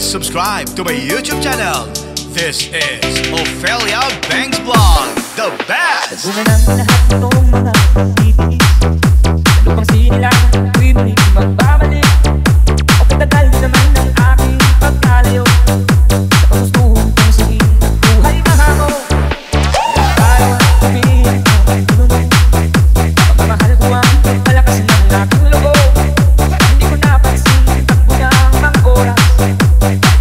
subscribe to my YouTube channel. This is Ophelia Banks Vlog, the best! Nagunan ang lahat itong mga titiis sa lupang sinilang ako'y muling magbabalik. O katagal naman ang aking pagkalayo sa pagustuhan kong sabihin ng buhay mahamo. Araw at gabi ay ikaw ay tununod. Pagmamahal ko ang palakas ng aking loob. Hindi ko napansin ang takbo ng mga oras.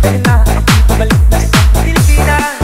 Dahil na ako'y pabalik na sa Pilipinas.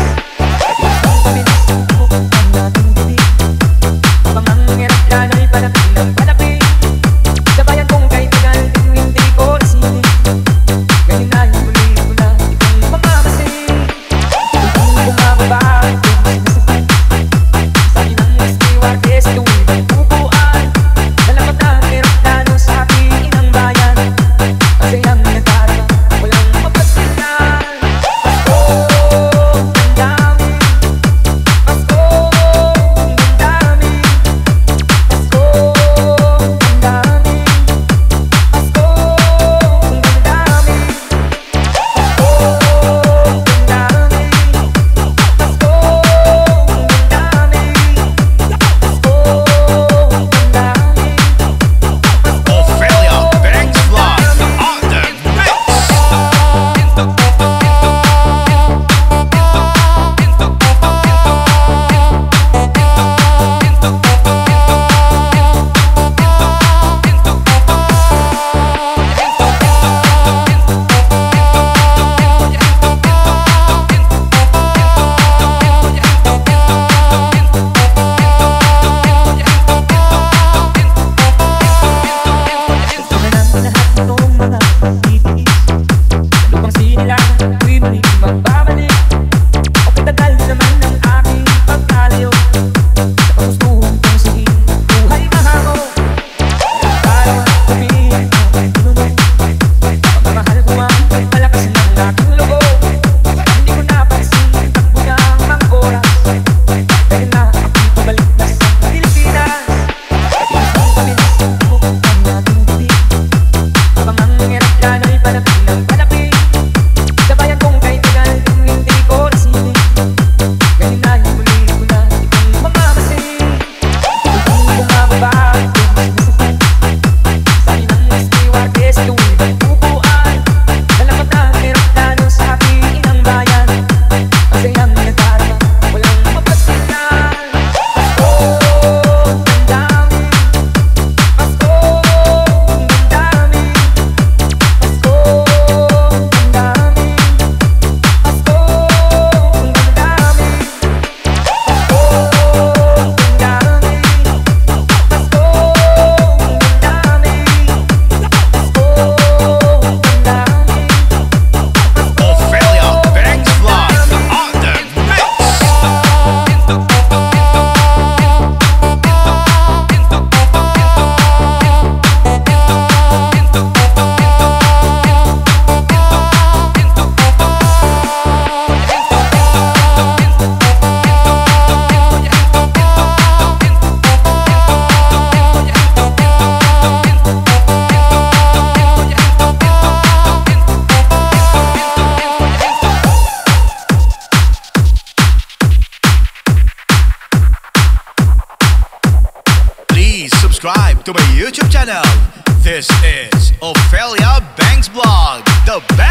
Subscribe to my YouTube channel. This is Ophelia Banks Vlog, the best.